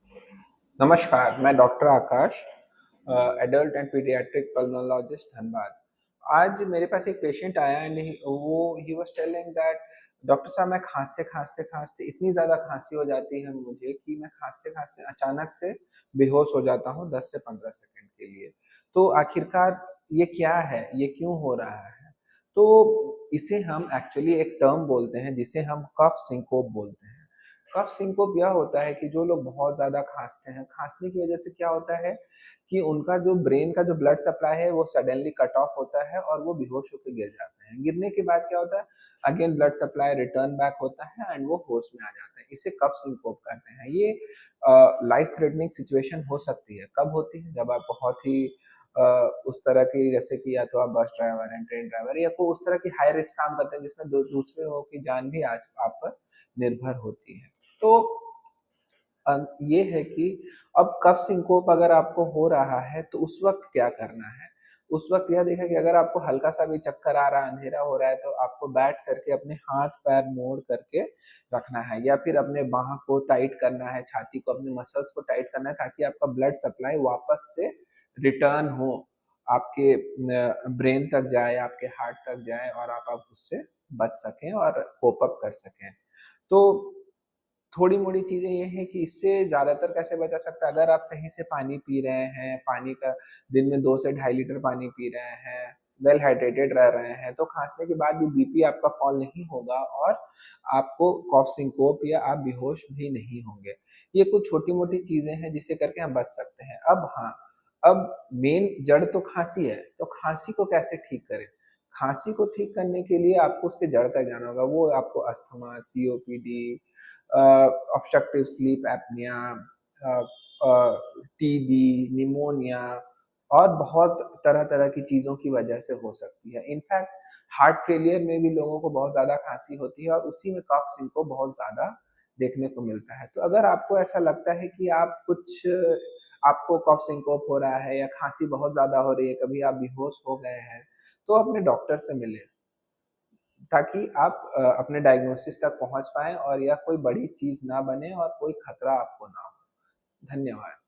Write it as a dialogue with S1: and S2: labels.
S1: नमस्कार, मैं doctor Akash adult and paediatric pulmonologist Dhanbad. आज मेरे पास एक पेशेंट आया and he was telling that doctor साहब मैं खाँसते-खाँसते-खाँसते इतनी ज़्यादा खाँसी हो जाती है मुझे कि मैं खाँसते-खाँसते अचानक से बेहोश हो जाता हूँ 10 से 15 सेकंड के लिए। तो आखिरकार ये क्या है? ये क्यों हो रहा है? तो इसे हम एक्चुअली एक टर्म बोलते हैं जिसे हम कफ सिंकोप बोलते हैं। कफ सिंकोप यह होता है कि जो लोग बहुत ज़्यादा खाँसते हैं, खाँसने की वजह से क्या होता है कि उनका जो ब्रेन का जो ब्लड सप्लाई है वो सडनली कट ऑफ होता है और वो बेहोश होके गिर जाते हैं। गिरने के बाद क्या होता है, again blood supply return back होता है एंड वो होश में आ जाते हैं। इसे कफ सिंकोप कहते हैं। ये लाइफ थ्रेटनिंग सिचुएशन हो सकती है। कब होती है? जब आप बहुत ही अ, उस तरह की जैसे कि या तो आप बस ड्राइवर हैं, ट्रेन ड्राइवर या कोई उस तरह की हाई रिस्क काम करते हैं जिसमें दूसरे लोगों की जान भी आज आप पर निर्भर होती है। तो ये है कि अब कफ सिंकोप अगर आपको हो रहा है तो उस वक़्त क्या करना है? उस वक़्त यह देखें कि अगर आपको हल्का-सा भी चक्कर आ रहा है, अंधेरा हो रहा है तो आपको बैठ करके अपने हाथ-पैर मोड़ करके रखना है या फिर अपने बाँह को टाइट करना है, छाती को अपने मसल्स को टाइट करना है ताकि आपका ब्लड सप्लाई वापस से रिटर्न हो, आपके ब्रेन तक जाए, आपके हार्ट तक जाए और आप उससे बच सकें और कोप अप कर सकें। तो थोड़ी-मोड़ी चीज़ें ये हैं कि इससे ज़्यादातर कैसे बचा सकता है, अगर आप सही से पानी पी रहे हैं, पानी का दिन में 2 से ढाई लीटर पानी पी रहे हैं, वेल हाइड्रेटेड रह रहे हैं, तो खाँसने के बाद भी बीपी आपका फॉल नहीं होगा और आपको कफ सिंकोप या आप बेहोश भी नहीं होंगे। ये कुछ छोटी-मोटी चीज़ें हैं जिसे करके हम बच सकते हैं। अब हाँ, अब मेन जड़ तो खाँसी है, तो खाँसी को कैसे ठीक करें? खाँसी को ठीक करने के लिए आपको उसके जड़ तक जाना होगा, वो आपको अस्थमा, सीओपीडी अ, ऑब्स्ट्रक्टिव स्लीप एपनिया अ टीबी, निमोनिया और बहुत तरह-तरह की चीज़ों की वजह से हो सकती है। इनफैक्ट हार्ट फेलियर में भी लोगों को बहुत ज़्यादा खाँसी होती है और उसी में कफ सिंकोप बहुत ज़्यादा देखने को मिलता है। तो अगर आपको ऐसा लगता है कि आपको कफ सिंकोप हो रहा है या खाँसी बहुत ज़्यादा हो रही है, कभी आप बेहोश हो गए हैं, तो अपने डॉक्टर से मिलें। ताकि आप अपने डायग्नोसिस तक पहुँच पाएँ और यह कोई बड़ी चीज़ ना बने और कोई खतरा आपको ना हो। धन्यवाद।